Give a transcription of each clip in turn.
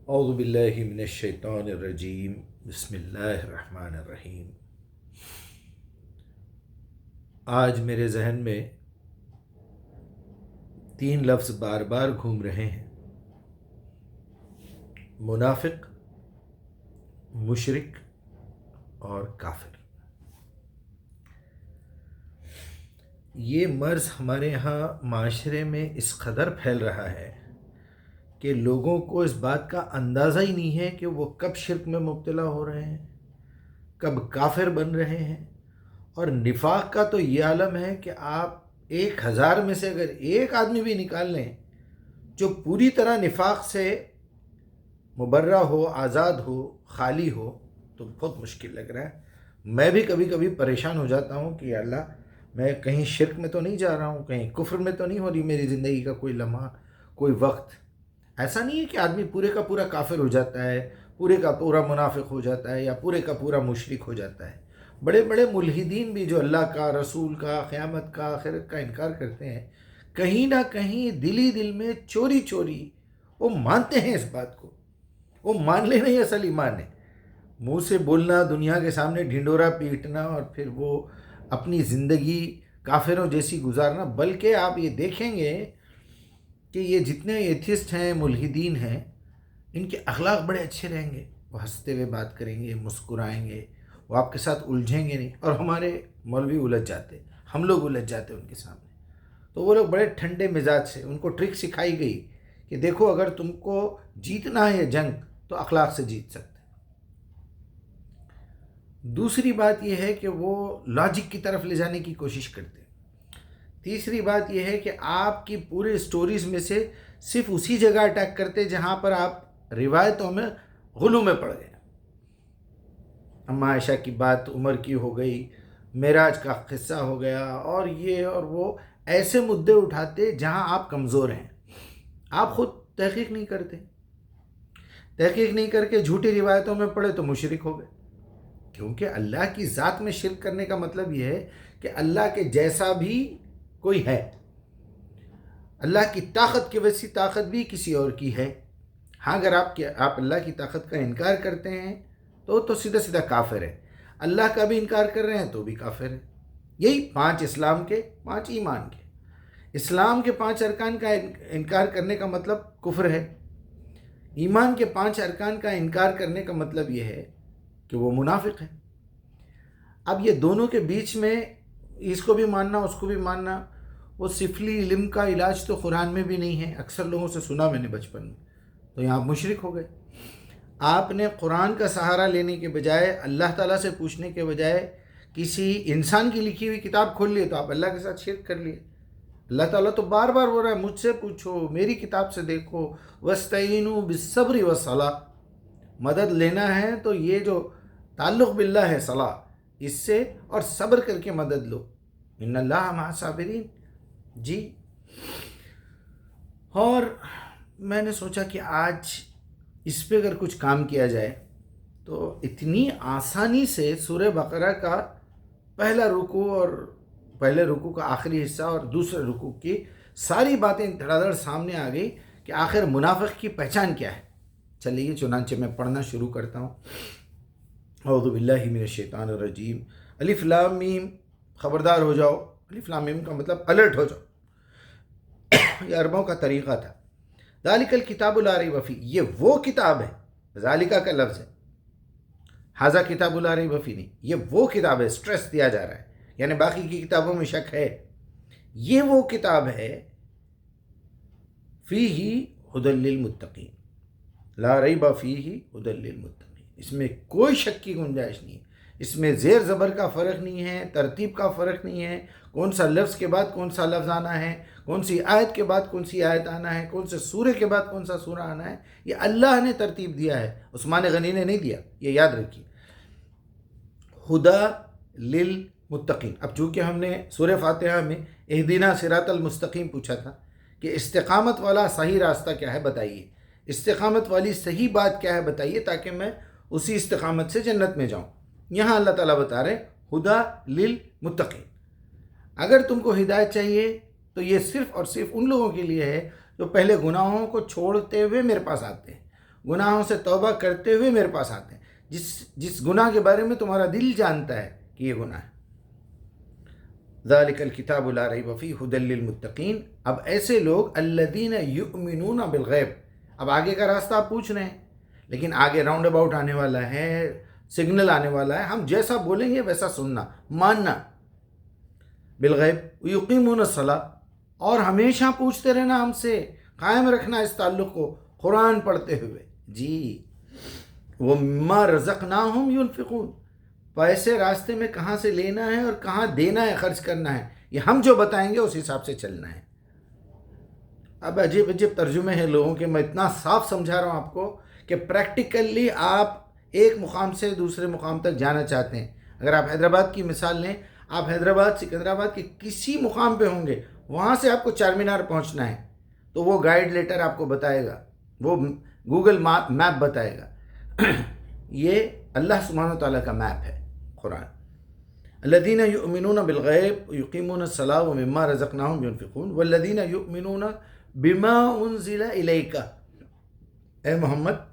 اعوذ باللہ من الشیطان الرجیم بسم اللہ الرحمن الرحیم۔ آج میرے ذہن میں 3 لفظ بار بار گھوم رہے ہیں: منافق، مشرک اور کافر۔ یہ مرض ہمارے یہاں معاشرے میں اس قدر پھیل رہا ہے کہ لوگوں کو اس بات کا اندازہ ہی نہیں ہے کہ وہ کب شرک میں مبتلا ہو رہے ہیں، کب کافر بن رہے ہیں۔ اور نفاق کا تو یہ عالم ہے کہ آپ 1000 میں سے اگر ایک آدمی بھی نکال لیں جو پوری طرح نفاق سے مبرہ ہو، آزاد ہو، خالی ہو، تو بہت مشکل لگ رہا ہے۔ میں بھی کبھی کبھی پریشان ہو جاتا ہوں کہ یا اللہ، میں کہیں شرک میں تو نہیں جا رہا ہوں، کہیں کفر میں تو نہیں ہو رہی میری زندگی کا کوئی لمحہ، کوئی وقت۔ ایسا نہیں ہے کہ آدمی پورے کا پورا کافر ہو جاتا ہے، پورے کا پورا منافق ہو جاتا ہے، یا پورے کا پورا مشرک ہو جاتا ہے۔ بڑے بڑے ملحدین بھی جو اللہ کا، رسول کا، قیامت کا، آخرت کا انکار کرتے ہیں، کہیں نہ کہیں دل میں چوری چوری وہ مانتے ہیں اس بات کو۔ وہ مان لینا ہی اصل ایمان ہے۔ منہ سے بولنا، دنیا کے سامنے ڈھنڈورا پیٹنا، اور پھر وہ اپنی زندگی کافروں جیسی گزارنا۔ بلکہ آپ یہ دیکھیں گے کہ یہ جتنے ایتھسٹ ہیں، ملحدین ہیں، ان کے اخلاق بڑے اچھے رہیں گے۔ وہ ہنستے ہوئے بات کریں گے، مسکرائیں گے، وہ آپ کے ساتھ الجھیں گے نہیں۔ اور ہمارے مولوی الجھ جاتے، ہم لوگ الجھ جاتے ان کے سامنے۔ تو وہ لوگ بڑے ٹھنڈے مزاج سے، ان کو ٹرک سکھائی گئی کہ دیکھو، اگر تم کو جیتنا ہے جنگ تو اخلاق سے جیت سکتے۔ دوسری بات یہ ہے کہ وہ لاجک کی طرف لے جانے کی کوشش کرتے۔ تیسری بات یہ ہے کہ آپ کی پورے سٹوریز میں سے صرف اسی جگہ اٹیک کرتے جہاں پر آپ روایتوں میں غلو میں پڑ گئے۔ اما عائشہ کی بات عمر کی ہو گئی، معراج کا قصہ ہو گیا، اور یہ اور وہ ایسے مدعے اٹھاتے جہاں آپ کمزور ہیں۔ آپ خود تحقیق نہیں کرتے، تحقیق نہیں کر کے جھوٹی روایتوں میں پڑے تو مشرک ہو گئے۔ کیونکہ اللہ کی ذات میں شرک کرنے کا مطلب یہ ہے کہ اللہ کے جیسا بھی کوئی ہے۔ اللہ کی طاقت کی ویسی طاقت بھی کسی اور کی ہے۔ ہاں، اگر آپ اللہ کی طاقت کا انکار کرتے ہیں تو سیدھا سیدھا کافر ہے۔ اللہ کا بھی انکار کر رہے ہیں تو بھی کافر ہے۔ یہی 5 اسلام کے، 5 ایمان کے۔ اسلام کے 5 ارکان کا انکار کرنے کا مطلب کفر ہے۔ ایمان کے 5 ارکان کا انکار کرنے کا مطلب یہ ہے کہ وہ منافق ہے۔ اب یہ دونوں کے بیچ میں اس کو بھی ماننا، اس کو بھی ماننا، وہ سفلی علم کا علاج تو قرآن میں بھی نہیں ہے۔ اکثر لوگوں سے سنا میں نے بچپن میں، تو یہاں آپ مشرک ہو گئے۔ آپ نے قرآن کا سہارا لینے کے بجائے، اللہ تعالیٰ سے پوچھنے کے بجائے کسی انسان کی لکھی ہوئی کتاب کھول لیے، تو آپ اللہ کے ساتھ شرک کر لیے۔ اللہ تعالیٰ تو بار بار بول رہا ہے، مجھ سے پوچھو، میری کتاب سے دیکھو، وَاسْتَعِینُوا بِالصَّبْرِ وَالصَّلَاةِ۔ مدد لینا ہے تو یہ جو تعلق باللہ ہے، صلاح، اس سے، اور صبر کر کے مدد لو، ان اللہ مع الصابرین۔ جی، اور میں نے سوچا کہ آج اس پہ اگر کچھ کام کیا جائے تو اتنی آسانی سے سورہ بقرہ کا پہلا رکوع اور پہلے رکوع کا آخری حصہ اور دوسرے رکوع کی ساری باتیں دھڑا دھڑ سامنے آ گئی کہ آخر منافق کی پہچان کیا ہے۔ چلیے چنانچہ میں پڑھنا شروع کرتا ہوں۔ اعوذ باللہ من الشیطان الرجیم۔ الف لام میم، خبردار ہو جاؤ۔ الف لام میم کا مطلب الرٹ ہو جاؤ۔ یہ عربوں کا طریقہ تھا۔ ذالک الکتاب لا ریب فیہ، یہ وہ کتاب ہے، ذالکہ کا لفظ ہے، ھذا کتاب لا ریب فیہ نہیں، یہ وہ کتاب ہے، سٹریس دیا جا رہا ہے، یعنی باقی کی کتابوں میں شک ہے، یہ وہ کتاب ہے، فیہ ھدی للمتقین، لا ریب فیہ ھدی للمتقین، اس میں کوئی شک کی گنجائش نہیں ہے۔ اس میں زیر زبر کا فرق نہیں ہے، ترتیب کا فرق نہیں ہے، کون سا لفظ کے بعد کون سا لفظ آنا ہے، کون سی آیت کے بعد کون سی آیت آنا ہے، کون سے سورے کے بعد کون سا سورہ آنا ہے، یہ اللہ نے ترتیب دیا ہے، عثمان غنی نے نہیں دیا، یہ یاد رکھیے۔ ہدی للمتقین۔ اب چونکہ ہم نے سورہ فاتحہ میں اہدنا صراط المستقیم پوچھا تھا کہ استقامت والا صحیح راستہ کیا ہے بتائیے، استقامت والی صحیح بات کیا ہے بتائیے، تاکہ میں اسی استقامت سے جنت میں جاؤں۔ یہاں اللہ تعالیٰ بتا رہے ہدی للمتقین۔ اگر تم کو ہدایت چاہیے تو یہ صرف اور صرف ان لوگوں کے لیے ہے جو پہلے گناہوں کو چھوڑتے ہوئے میرے پاس آتے ہیں، گناہوں سے توبہ کرتے ہوئے میرے پاس آتے ہیں، جس گناہ کے بارے میں تمہارا دل جانتا ہے کہ یہ گناہ ہے۔ ذالک الکتاب لا ریب فیہ ھدی للمتقین۔ اب ایسے لوگ الذین یؤمنون بالغیب، اب آگے کا راستہ آپ پوچھ رہے ہیں، لیکن آگے راؤنڈ اباؤٹ آنے والا ہے، سگنل آنے والا ہے، ہم جیسا بولیں گے ویسا سننا، ماننا۔ بالغیب یقیمون الصلاۃ، اور ہمیشہ پوچھتے رہنا ہم سے، قائم رکھنا اس تعلق کو قرآن پڑھتے ہوئے۔ جی وَمِمَّا رَزَقْنَاهُمْ يُنْفِقُونَ، پیسے راستے میں کہاں سے لینا ہے اور کہاں دینا ہے، خرچ کرنا ہے، یہ ہم جو بتائیں گے اس حساب سے چلنا ہے۔ اب عجیب عجیب ترجمے ہیں لوگوں کے، میں اتنا صاف سمجھا رہا ہوں آپ کو کہ پریکٹیکلی آپ ایک مقام سے دوسرے مقام تک جانا چاہتے ہیں۔ اگر آپ حیدرآباد کی مثال لیں، آپ حیدرآباد سکندرآباد کے کسی مقام پہ ہوں گے، وہاں سے آپ کو چار مینار پہنچنا ہے، تو وہ گائیڈ لیٹر آپ کو بتائے گا، وہ گوگل میپ بتائے گا۔ یہ اللہ سبحانہ وتعالیٰ کا میپ ہے قرآن۔ الذین یؤمنون بالغیب یقیمون الصلاۃ ومما رزقناہم ینفقون والذین یؤمنون بما انزل الیک، اے محمد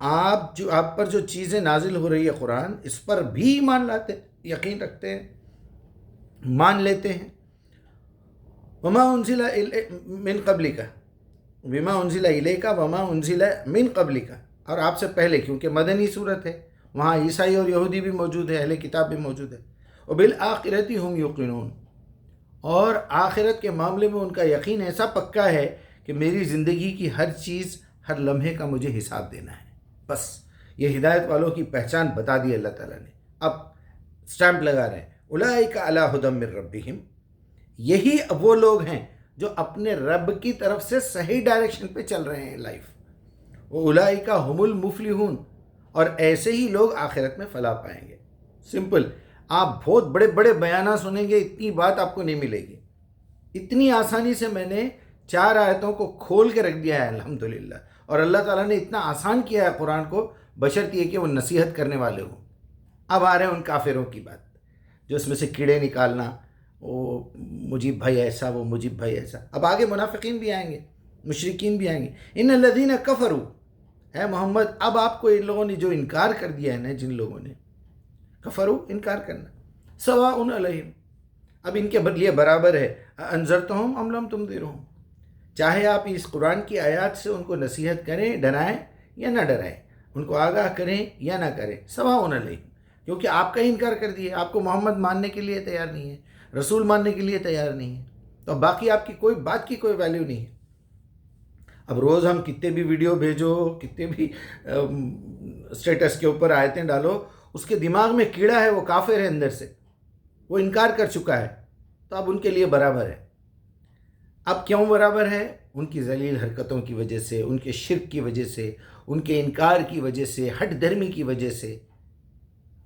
آپ پر جو چیزیں نازل ہو رہی ہے قرآن، اس پر بھی ایمان لاتے ہیں، یقین رکھتے ہیں، مان لیتے ہیں۔ وما انزل من قبلک، بما انزل الیک وما انزل من قبلک، اور آپ سے پہلے، کیونکہ مدنی صورت ہے، وہاں عیسائی اور یہودی بھی موجود ہے، اہل کتاب بھی موجود ہے۔ وبالآخرۃ ھم یوقنون، اور آخرت کے معاملے میں ان کا یقین ایسا پکا ہے کہ میری زندگی کی ہر چیز، ہر لمحے کا مجھے حساب دینا ہے۔ بس یہ ہدایت والوں کی پہچان بتا دی اللہ تعالیٰ نے، اب سٹیمپ لگا رہے ہیں، اولئک علی ھدی من ربہم، یہی وہ لوگ ہیں جو اپنے رب کی طرف سے صحیح ڈائریکشن پہ چل رہے ہیں لائف۔ اولئک ھم المفلحون، اور ایسے ہی لوگ آخرت میں فلاح پائیں گے۔ سمپل، آپ بہت بڑے بڑے بیانات سنیں گے، اتنی بات آپ کو نہیں ملے گی۔ اتنی آسانی سے میں نے 4 آیتوں کو کھول کے رکھ دیا ہے الحمدللہ، اور اللہ تعالیٰ نے اتنا آسان کیا ہے قرآن کو، بشرط یہ کہ وہ نصیحت کرنے والے ہوں۔ اب آ رہے ہیں ان کافروں کی بات، جو اس میں سے کیڑے نکالنا، وہ مجیب بھائی ایسا، وہ مجیب بھائی ایسا۔ اب آگے منافقین بھی آئیں گے، مشرکین بھی آئیں گے۔ ان الذین کفروا، اے محمد اب آپ کو ان لوگوں نے جو انکار کر دیا ہے نا، جن لوگوں نے کفروا، انکار کرنا، سواء علیہم، اب ان کے لیے برابر ہے، انذرتہم ام لم تنذرہم، چاہے آپ اس قرآن کی آیات سے ان کو نصیحت کریں، ڈرائیں یا نہ ڈرائیں، ان کو آگاہ کریں یا نہ کریں، سواء علیہم، کیونکہ آپ کا انکار کر دیا، آپ کو محمد ماننے کے لیے تیار نہیں ہے، رسول ماننے کے لیے تیار نہیں ہے، تو باقی آپ کی کوئی بات کی کوئی ویلیو نہیں ہے۔ اب روز ہم کتنے بھی ویڈیو بھیجو، کتنے بھی اسٹیٹس کے اوپر آیتیں ڈالو، اس کے دماغ میں کیڑا ہے، وہ کافر ہے اندر سے، وہ انکار کر چکا ہے، تو اب ان کے لیے برابر ہے۔ اب کیوں برابر ہے؟ ان کی ذلیل حرکتوں کی وجہ سے، ان کے شرک کی وجہ سے، ان کے انکار کی وجہ سے، ہٹ دھرمی کی وجہ سے۔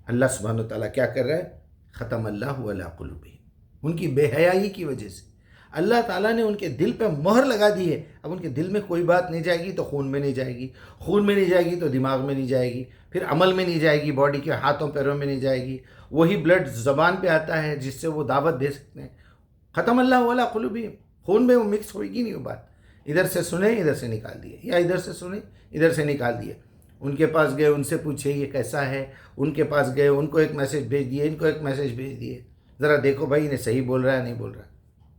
اللہ سبحانہ وتعالیٰ کیا کر رہا ہے؟ ختم اللہ علی قلوبہم، ان کی بے حیائی کی وجہ سے اللہ تعالیٰ نے ان کے دل پہ مہر لگا دی ہے۔ اب ان کے دل میں کوئی بات نہیں جائے گی تو خون میں نہیں جائے گی، خون میں نہیں جائے گی تو دماغ میں نہیں جائے گی، پھر عمل میں نہیں جائے گی، باڈی کے ہاتھوں پیروں میں نہیں جائے گی، وہی بلڈ زبان پہ آتا ہے جس سے وہ دعوت دے سکتے ہیں۔ ختم اللہ علی قلوبہم، خون میں وہ مکس ہوئے گی نہیں وہ بات، ادھر سے سنیں ادھر سے نکال دیے، یا ادھر سے سنیں ادھر سے نکال دیے۔ ان کے پاس گئے، ان سے پوچھے یہ کیسا ہے، ان کے پاس گئے، ان کو ایک میسیج بھیج دیے، ان کو ایک میسیج بھیج دیے، ذرا دیکھو بھائی انہیں صحیح بول رہا ہے نہیں بول رہا۔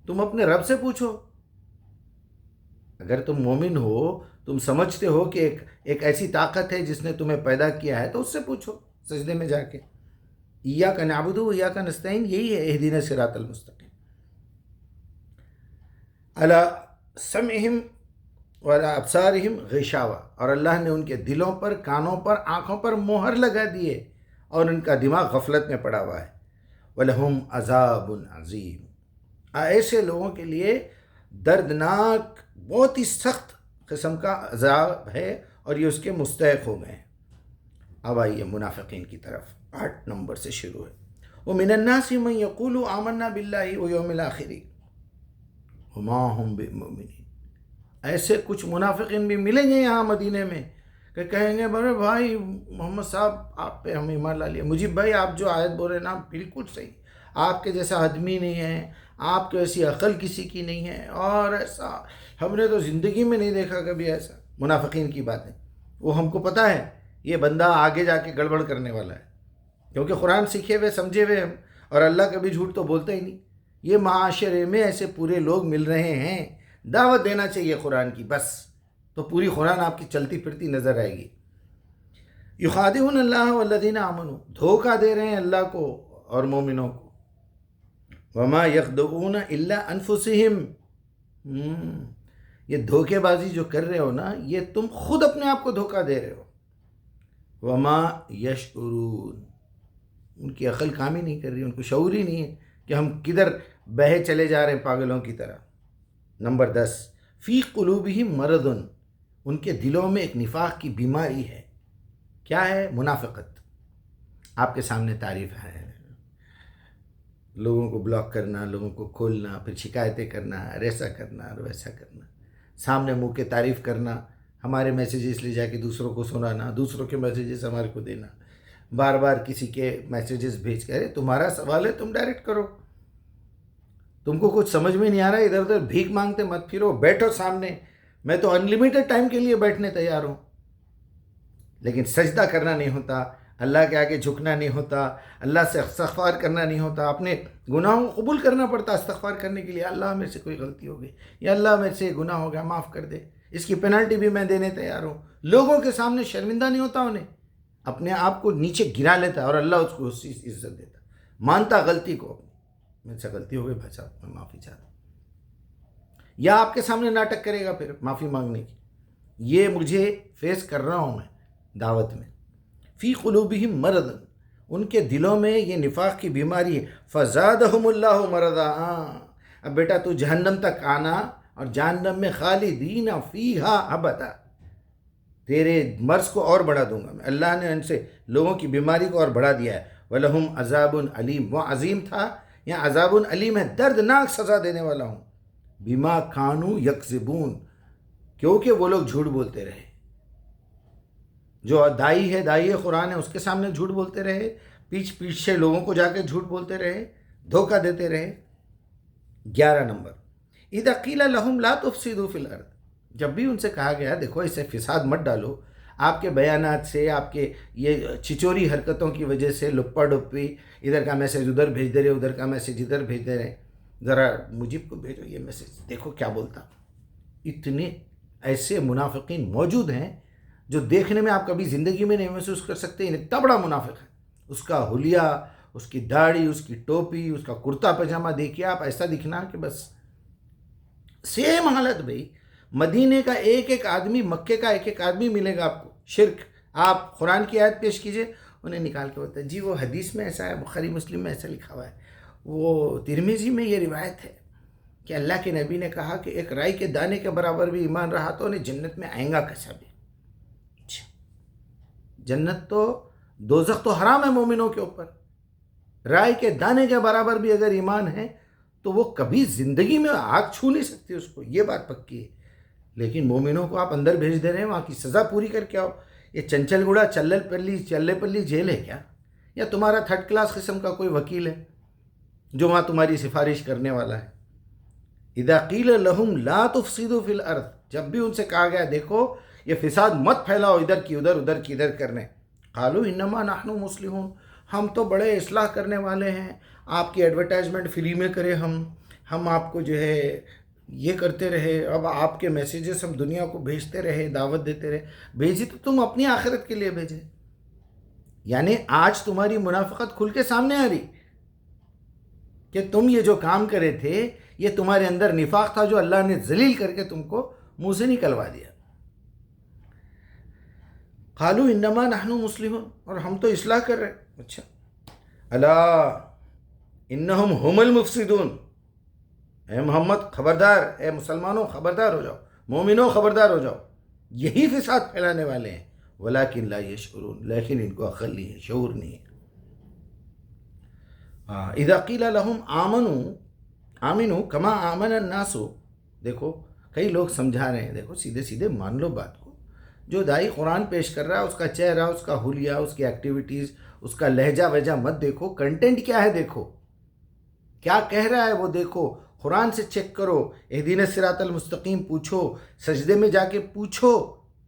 تم اپنے رب سے پوچھو، اگر تم مومن ہو، تم سمجھتے ہو کہ ایک ایسی طاقت ہے جس نے تمہیں پیدا کیا ہے، تو اس سے پوچھو سجدے میں جا کے، ایاک نعبد و ایاک نستعین، یہی ہے اہدنا الصراط المستقیم۔ علی سمعہم وعلی ابصارہم غشاوہ، اور اللہ نے ان کے دلوں پر، کانوں پر، آنکھوں پر مہر لگا دی ہے، اور ان کا دماغ غفلت میں پڑا ہوا ہے۔ وَلَهُمْ عَذَابٌ عَظِيمٌ، ایسے لوگوں کے لیے دردناک، بہت ہی سخت قسم کا عذاب ہے، اور یہ اس کے مستحق ہو گئے ہیں۔ اب آئیے منافقین کی طرف، 8 نمبر سے شروع ہے۔ وَمِنَ النَّاسِ مَن يَقُولُ آمَنَّا بِاللَّهِ وَيَوْمِ الْآخِرِ وَمَا هُمْ بِمُؤْمِنِينَ، ایسے کچھ منافقین بھی ملیں گے یہاں مدینے میں کہ کہیں گے بڑے بھائی محمد صاحب آپ پہ ہم ایمان لا لیا، مجیب بھائی آپ جو آیت بول رہے ہیں نا بالکل صحیح، آپ کے جیسا آدمی نہیں ہے، آپ کے ایسی عقل کسی کی نہیں ہے، اور ایسا ہم نے تو زندگی میں نہیں دیکھا کبھی ایسا۔ منافقین کی باتیں۔ وہ ہم کو پتہ ہے یہ بندہ آگے جا کے گڑبڑ کرنے والا ہے، کیونکہ قرآن سیکھے ہوئے سمجھے ہوئے ہم، اور اللہ کبھی جھوٹ تو بولتا ہی نہیں۔ یہ معاشرے میں ایسے پورے لوگ مل رہے ہیں، دعوت دینا چاہیے قرآن کی، بس تو پوری قرآن آپ کی چلتی پھرتی نظر آئے گی۔ یخادعون اللہ والذین آمنوا، دھوکہ دے رہے ہیں اللہ کو اور مومنوں کو۔ وما یخدعون الا انفسہم، یہ دھوکے بازی جو کر رہے ہو نا، یہ تم خود اپنے آپ کو دھوکہ دے رہے ہو۔ وما یشعرون، ان کی عقل کام ہی نہیں کر رہی، ان کو شعور ہی نہیں ہے کہ ہم کدھر بہے چلے جا رہے ہیں پاگلوں کی طرح۔ نمبر 10، فی قلوبہم مرض، ان کے دلوں میں ایک نفاق کی بیماری ہے۔ کیا ہے؟ منافقت۔ آپ کے سامنے تعریف ہے، لوگوں کو بلاک کرنا، لوگوں کو کھولنا، پھر شکایتیں کرنا، ایسا کرنا اور ویسا کرنا، سامنے منہ کے تعریف کرنا، ہمارے میسیجز لے جا کے دوسروں کو سنانا، دوسروں کے میسیجز ہمارے کو دینا، بار بار کسی کے میسیجز بھیج کر، تمہارا سوال ہے تم ڈائریکٹ کرو، تم کو کچھ سمجھ میں نہیں آ رہا ہے ادھر ادھر بھیک مانگتے مت پھرو، بیٹھو سامنے، میں تو انلیمیٹڈ ٹائم کے لیے بیٹھنے تیار ہوں، لیکن سجدہ کرنا نہیں ہوتا، اللہ کے آگے جھکنا نہیں ہوتا، اللہ سے استغفار کرنا نہیں ہوتا، اپنے گناہوں کو قبول کرنا پڑتا استغفار کرنے کے لیے۔ اللہ میرے سے کوئی غلطی ہو گئی، یا اللہ میرے سے گناہ ہو گیا معاف کر دے، اس کی پینلٹی بھی میں دینے تیار ہوں۔ لوگوں کے سامنے شرمندہ نہیں ہوتا، انہیں اپنے آپ کو نیچے گرا لیتا اور اللہ اس کو اسی عزت دیتا، مانتا غلطی کو، میرے سے غلطی ہو گئی بھائی صاحب میں معافی چاہتا ہوں، یا آپ کے سامنے ناٹک کرے گا پھر معافی مانگنے کی۔ یہ مجھے فیس کر رہا ہوں میں دعوت میں۔ فی قلوبہم مرض، ان کے دلوں میں یہ نفاق کی بیماری ہے۔ فزادہم اللہ مرضا، اب بیٹا تو جہنم تک آنا اور جہنم میں خالدین فیہا ابدا، تیرے مرض کو اور بڑھا دوں گا میں۔ اللہ نے ان سے لوگوں کی بیماری کو اور بڑھا دیا ہے۔ وَلَهُمْ عَذَابٌ علیم، وہ عظیم تھا، یہاں عذاب علیم ہے، دردناک سزا دینے والا ہوں۔ بما کانوا یکذبون، کیونکہ وہ لوگ جھوٹ بولتے رہے، جو دائی قرآن ہے اس کے سامنے جھوٹ بولتے رہے، پیچھے لوگوں کو جا کے جھوٹ بولتے رہے، دھوکہ دیتے رہے۔ 11 نمبر، اذا قیل لہم لا تفسدوا فی الارض، جب بھی ان سے کہا گیا دیکھو اسے فساد مت ڈالو، آپ کے بیانات سے، آپ کے یہ چچوری حرکتوں کی وجہ سے، لپا ڈپی، ادھر کا میسیج ادھر بھیج دے رہے، ادھر کا میسیج ادھر بھیج دے رہے، ذرا مجیب کو بھیجو یہ میسیج، دیکھو کیا بولتا۔ اتنے ایسے منافقین موجود ہیں جو دیکھنے میں آپ کبھی زندگی میں نہیں محسوس کر سکتے، اتنا بڑا منافق ہے، اس کا حلیہ، اس کی داڑھی، اس کی ٹوپی، اس کا کرتا پاجامہ دیکھیے آپ، ایسا دکھنا کہ بس سیم حالت بھائی، مدینے کا ایک ایک آدمی، مکے کا ایک ایک آدمی ملے گا آپ کو شرک۔ آپ قرآن کی آیت پیش کیجئے، انہیں نکال کے ہوتا ہے جی وہ حدیث میں ایسا ہے، بخاری مسلم میں ایسا لکھا ہوا ہے، وہ ترمذی میں یہ روایت ہے کہ اللہ کے نبی نے کہا کہ ایک رائی کے دانے کے برابر بھی ایمان رہا تو انہیں جنت میں آئیں گا کیسا بھی۔ جنت تو، دوزخ تو حرام ہے مومنوں کے اوپر، رائے کے دانے کے برابر بھی اگر ایمان ہے تو وہ کبھی زندگی میں آگ چھو نہیں سکتی اس کو، یہ بات پکی ہے۔ لیکن مومنوں کو آپ اندر بھیج دے رہے ہیں، وہاں کی سزا پوری کر کے آؤ۔ یہ چنچل گوڑا چلے پلی جیل ہے کیا؟ یا تمہارا تھرڈ کلاس قسم کا کوئی وکیل ہے جو وہاں تمہاری سفارش کرنے والا ہے؟ اذا قیل لہم لا تفسدوا فی الارض، جب بھی ان سے کہا گیا دیکھو یہ فساد مت پھیلاؤ، ادھر کی ادھر، ادھر کی ادھر کرنے، قالوا انما نحن مصلحون، ہم تو بڑے اصلاح کرنے والے ہیں، آپ کی ایڈورٹائزمنٹ فری میں کرے، ہم آپ کو جو ہے یہ کرتے رہے، اب آپ کے میسیجز ہم دنیا کو بھیجتے رہے، دعوت دیتے رہے، بھیجی تو تم اپنی آخرت کے لیے بھیجے۔ یعنی آج تمہاری منافقت کھل کے سامنے آ رہی کہ تم یہ جو کام کرے تھے یہ تمہارے اندر نفاق تھا جو اللہ نے ذلیل کر کے تم کو منہ سے نکلوا دیا۔ قالوا انما نحن مسلمون، اور ہم تو اصلاح کر رہے ہیں۔ اچھا، الا انہم هم المفسدون، اے محمد خبردار، اے مسلمانوں خبردار ہو جاؤ، مومنوں خبردار ہو جاؤ، یہی فساد پھیلانے والے ہیں، ولکن لا یشعرون، لیکن ان کو عقل نہیں ہے، شعور نہیں ہے۔ اذا قیل لهم آمنوا کما آمن الناس، دیکھو کئی لوگ سمجھا رہے ہیں، دیکھو سیدھے سیدھے مان لو بات کو، جو دائی قرآن پیش کر رہا ہے اس کا چہرہ، اس کا حلیہ، اس کی ایکٹیویٹیز، اس کا لہجہ وجہ مت دیکھو، کنٹینٹ کیا ہے دیکھو، کیا کہہ رہا ہے وہ دیکھو، قرآن سے چیک کرو، اہدینا الصراط المستقیم پوچھو، سجدے میں جا کے پوچھو،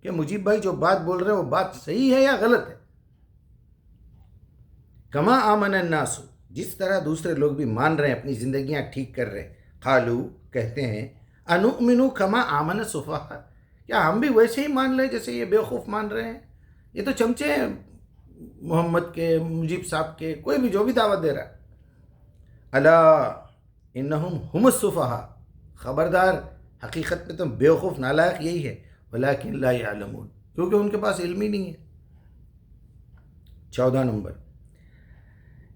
کہ مجیب بھائی جو بات بول رہے ہیں وہ بات صحیح ہے یا غلط ہے. کما آمن الناس، جس طرح دوسرے لوگ بھی مان رہے ہیں، اپنی زندگیاں ٹھیک کر رہے ہیں. قالو، کہتے ہیں، انؤمن کما آمن السفہاء، کیا ہم بھی ویسے ہی مان لیں جیسے یہ بیوقوف مان رہے ہیں؟ یہ تو چمچے ہیں محمد کے، مجیب صاحب کے، کوئی بھی جو بھی دعوت دے رہا ہے. الا انہم ہم السفہاء، خبردار، حقیقت میں تو بیوقوف نالائق یہی ہے. ولکن لا یعلمون، کیونکہ ان کے پاس علم ہی نہیں ہے. 14 نمبر،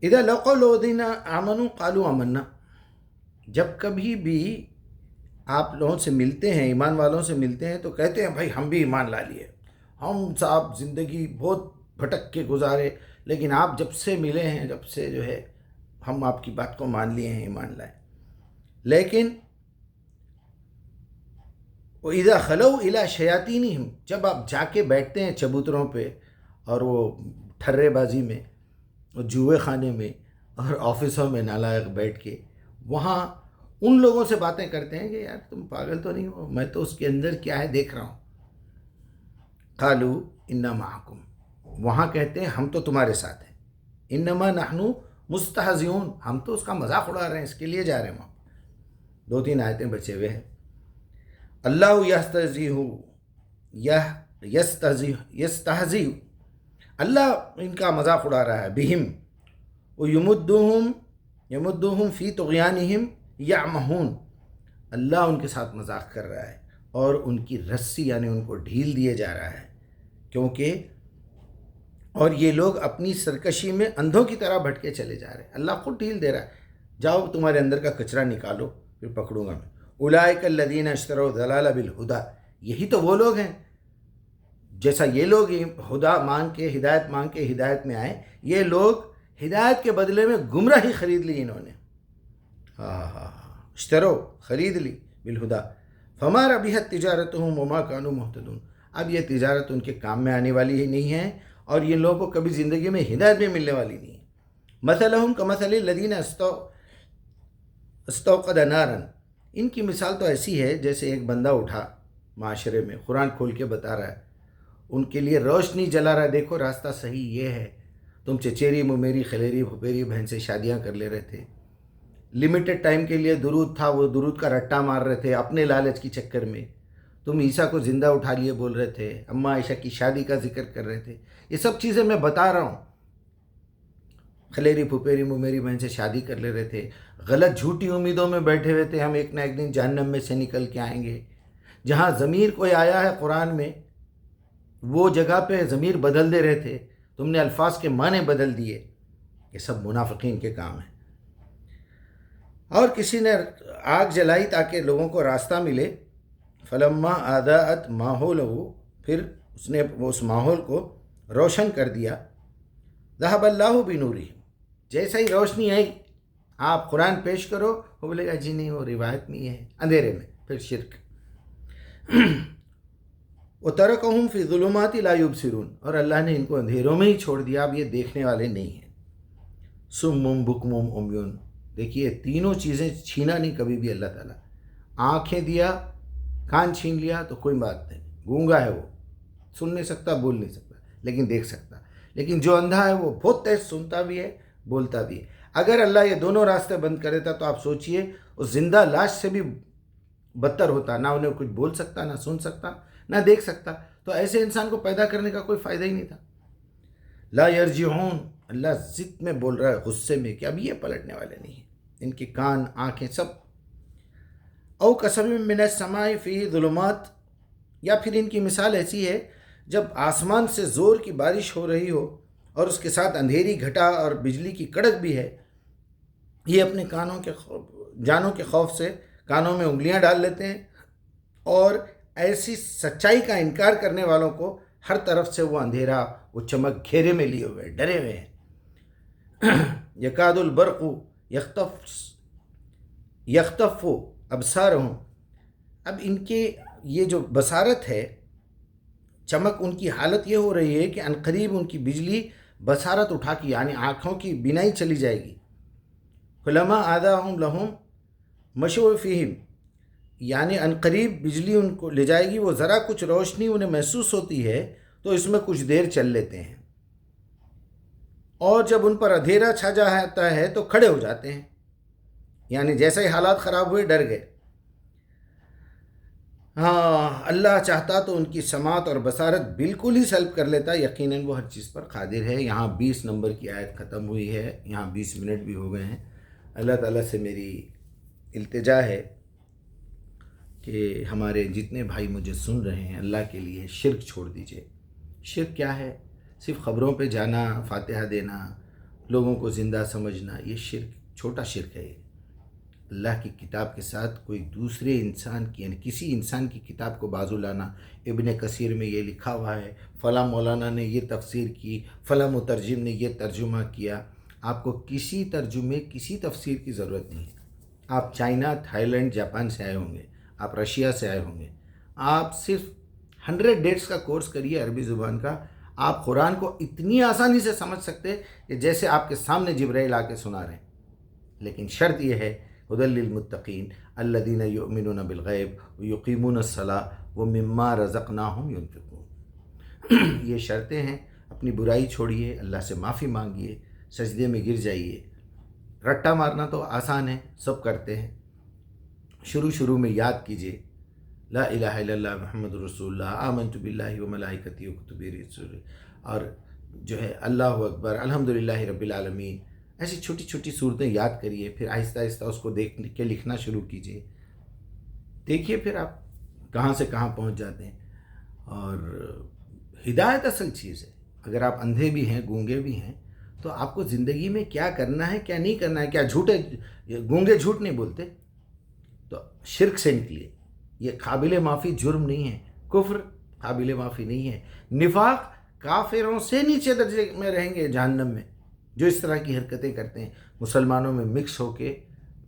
اذا لقوا الذین آمنوا قالوا آمنا، جب کبھی بھی آپ لوگوں سے ملتے ہیں، ایمان والوں سے ملتے ہیں، تو کہتے ہیں بھائی ہم بھی ایمان لا لیے، ہم صاحب زندگی بہت بھٹک کے گزارے، لیکن آپ جب سے ملے ہیں، جب سے جو ہے ہم آپ کی بات کو مان لیے ہیں، ایمان لائے. لیکن وَإِذَا خَلَوْا إِلَىٰ شَيَاطِينِهِمْ، جب آپ جا کے بیٹھتے ہیں چبوتروں پہ اور وہ ٹھرے بازی میں اور جوئے خانے میں اور آفسوں میں نالائق بیٹھ کے وہاں ان لوگوں سے باتیں کرتے ہیں کہ یار تم پاگل تو نہیں ہو، میں تو اس کے اندر کیا ہے دیکھ رہا ہوں. قالوا انا معکم، وہاں کہتے ہیں ہم تو تمہارے ساتھ ہیں. انما نحن مستہزئون، ہم تو اس کا مذاق اڑا رہے ہیں، اس کے لیے جا رہے ہیں وہاں. 2-3 آیتیں بچے ہوئے ہیں. اللہ یستہزئ، اللہ ان کا مذاق اڑا رہا ہے. بہم یمدہم فی طغیانہم یعمہون، اللہ ان کے ساتھ مذاق کر رہا ہے اور ان کی رسی یعنی ان کو ڈھیل دیے جا رہا ہے، کیونکہ اور یہ لوگ اپنی سرکشی میں اندھوں کی طرح بھٹکے چلے جا رہے ہیں. اللہ خود ڈھیل دے رہا ہے، جاؤ تمہارے اندر کا کچرا نکالو پھر پکڑوں گا میں. اولئک الذین اشتروا الضلالۃ بالہدیٰ، یہی تو وہ لوگ ہیں، جیسا یہ لوگ ہدا مانگ کے، ہدایت مانگ کے ہدایت میں آئے، یہ لوگ ہدایت کے بدلے میں گمراہی خرید لی انہوں نے. اشترو، خرید لی، بالہدیٰ فما ربحت تجارتہم وما کانوا مہتدون، اب یہ تجارت ان کے کام میں آنے والی ہی نہیں ہے اور یہ لوگوں کو کبھی زندگی میں ہدایت بھی ملنے والی نہیں ہے. مثلہم کمثل الذین استوقد نارا، ان کی مثال تو ایسی ہے جیسے ایک بندہ اٹھا معاشرے میں، قرآن کھول کے بتا رہا ہے، ان کے لیے روشنی جلا رہا ہے، دیکھو راستہ صحیح یہ ہے. تم چچیری ممیری خلیری پھپھیری بہن سے شادیاں کر لے رہے تھے، لمیٹڈ ٹائم کے لیے درود تھا، وہ درود کا رٹا مار رہے تھے اپنے لالچ کی چکر میں. تم عیسیٰ کو زندہ اٹھا لیے بول رہے تھے، اماں عائشہ کی شادی کا ذکر کر رہے تھے. یہ سب چیزیں میں بتا رہا ہوں. خلیری پھپھیری ممیری بہن سے شادی کر لے رہے تھے، غلط جھوٹی امیدوں میں بیٹھے ہوئے تھے ہم ایک نہ ایک دن جہنم میں سے نکل کے آئیں گے. جہاں ضمیر کوئی آیا ہے قرآن میں، وہ جگہ پہ ضمیر بدل دے رہے تھے، تم نے الفاظ کے معنی بدل دیے. یہ سب منافقین کے کام ہیں. اور کسی نے آگ جلائی تاکہ لوگوں کو راستہ ملے. فلما اضاءت ماحولہ، پھر اس نے اس ماحول کو روشن کر دیا. ذهب اللہ بنورہم، جیسا ہی روشنی آئی آپ قرآن پیش کرو، وہ بولے گا جی نہیں وہ روایت میں ہے، اندھیرے میں پھر شرک. وترکہم فی الظلمات لا یبصرون، اور اللہ نے ان کو اندھیروں میں ہی چھوڑ دیا، اب یہ دیکھنے والے نہیں ہیں. صم بکم عمیون، دیکھیے تینوں چیزیں چھینا نہیں کبھی بھی اللہ تعالیٰ. آنکھیں دیا، کان چھین لیا تو کوئی بات نہیں، گونگا ہے وہ، سن نہیں سکتا، بول نہیں سکتا، لیکن دیکھ سکتا. لیکن جو اندھا ہے وہ بہت تیز سنتا بھی ہے، بولتا بھی ہے. اگر اللہ یہ دونوں راستے بند کر دیتا تو آپ سوچئے اس زندہ لاش سے بھی بدتر ہوتا، نہ انہیں کچھ بول سکتا، نہ سن سکتا، نہ دیکھ سکتا. تو ایسے انسان کو پیدا کرنے کا کوئی فائدہ ہی نہیں تھا. لا یرجعون، اللہ ضد میں بول رہا ہے، غصے میں، کہ اب یہ پلٹنے والے نہیں ہیں. ان کے کان، آنکھیں سب. او کصب من السماء فیہ ظلمات، یا پھر ان کی مثال ایسی ہے جب آسمان سے زور کی بارش ہو رہی ہو اور اس کے ساتھ اندھیری گھٹا اور بجلی کی کڑک بھی ہے. یہ اپنے جانوں کے خوف سے کانوں میں انگلیاں ڈال لیتے ہیں اور ایسی سچائی کا انکار کرنے والوں کو ہر طرف سے وہ اندھیرا، وہ چمک گھیرے میں لیے ہوئے، ڈرے ہوئے ہیں. یکاد البرق یخطف ابصارہم، اب ان کے یہ جو بصارت ہے، چمک، ان کی حالت یہ ہو رہی ہے کہ عنقریب ان کی بجلی بصارت اٹھا کی، یعنی آنکھوں کی بینائی چلی جائے گی. فلما آذاہم لہم مشوا فیہم، یعنی عنقریب بجلی ان کو لے جائے گی، وہ ذرا کچھ روشنی انہیں محسوس ہوتی ہے تو اس میں کچھ دیر چل لیتے ہیں، اور جب ان پر اندھیرا چھا جاتا ہے تو کھڑے ہو جاتے ہیں، یعنی جیسے ہی حالات خراب ہوئے ڈر گئے۔ ہاں، اللہ چاہتا تو ان کی سماعت اور بصارت بالکل ہی سلب کر لیتا، یقیناً وہ ہر چیز پر قادر ہے۔ یہاں 20 نمبر کی آیت ختم ہوئی ہے، یہاں 20 منٹ بھی ہو گئے ہیں۔ اللہ تعالیٰ سے میری التجا ہے کہ ہمارے جتنے بھائی مجھے سن رہے ہیں، اللہ کے لیے شرک چھوڑ دیجئے۔ شرک کیا ہے؟ صرف خبروں پہ جانا، فاتحہ دینا، لوگوں کو زندہ سمجھنا، یہ شرک چھوٹا شرک ہے۔ یہ اللہ کی کتاب کے ساتھ کوئی دوسرے انسان کی، یعنی کسی انسان کی کتاب کو بازو لانا۔ ابن کثیر میں یہ لکھا ہوا ہے، فلاں مولانا نے یہ تفسیر کی، فلاں مترجم نے یہ ترجمہ کیا۔ آپ کو کسی ترجمے، کسی تفسیر کی ضرورت نہیں ہے۔ آپ چائنا، تھائی لینڈ، جاپان سے آئے ہوں گے، آپ رشیا سے آئے ہوں گے، آپ صرف 100 ڈیٹس کا کورس کریے عربی زبان کا، آپ قرآن کو اتنی آسانی سے سمجھ سکتے کہ جیسے آپ کے سامنے جبرائیل آ کے سنا رہے ہیں۔ لیکن شرط یہ ہے، ھدی للمتقین الذین یؤمنون بالغیب ویقیمون الصلاۃ ومما رزقناہم ینفقون۔ یہ شرطیں ہیں۔ اپنی برائی چھوڑیے، اللہ سے معافی مانگیے، سجدے میں گر جائیے۔ رٹا مارنا تو آسان ہے، سب کرتے ہیں۔ شروع میں یاد کیجئے، لا الہ الا اللہ محمد رسول اللہ، آمنت باللہ وملائکتہ وکتبہ رسولہ، اور جو ہے اللہ اکبر، الحمدللہ رب العالمین، ایسی چھوٹی چھوٹی صورتیں یاد کریے، پھر آہستہ آہستہ اس کو دیکھ کے لکھنا شروع کیجئے۔ دیکھیے پھر آپ کہاں سے کہاں پہنچ جاتے ہیں۔ اور ہدایت اصل چیز ہے۔ اگر آپ اندھے بھی ہیں، گونگے بھی ہیں، تو آپ کو زندگی میں کیا کرنا ہے، کیا نہیں کرنا ہے، کیا گونگے جھوٹ نہیں بولتے، تو شرک سے نکلیے۔ یہ قابل معافی جرم نہیں ہے، کفر قابل معافی نہیں ہے۔ نفاق، کافروں سے نیچے درجے میں رہیں گے جہنم میں جو اس طرح کی حرکتیں کرتے ہیں، مسلمانوں میں مکس ہو کے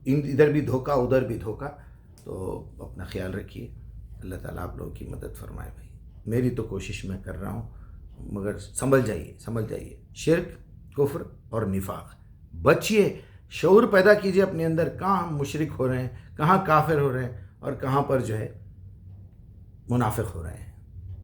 ادھر بھی دھوکہ ادھر بھی دھوکہ۔ تو اپنا خیال رکھیے، اللہ تعالیٰ آپ لوگوں کی مدد فرمائے۔ بھائی میری تو کوشش میں کر رہا ہوں، مگر سنبھل جائیے۔ شرک، کفر اور نفاق بچیے، شعور پیدا کیجئے اپنے اندر، کہاں ہم مشرک ہو رہے ہیں، کہاں کافر ہو رہے ہیں، اور کہاں پر جو ہے منافق ہو رہے ہیں۔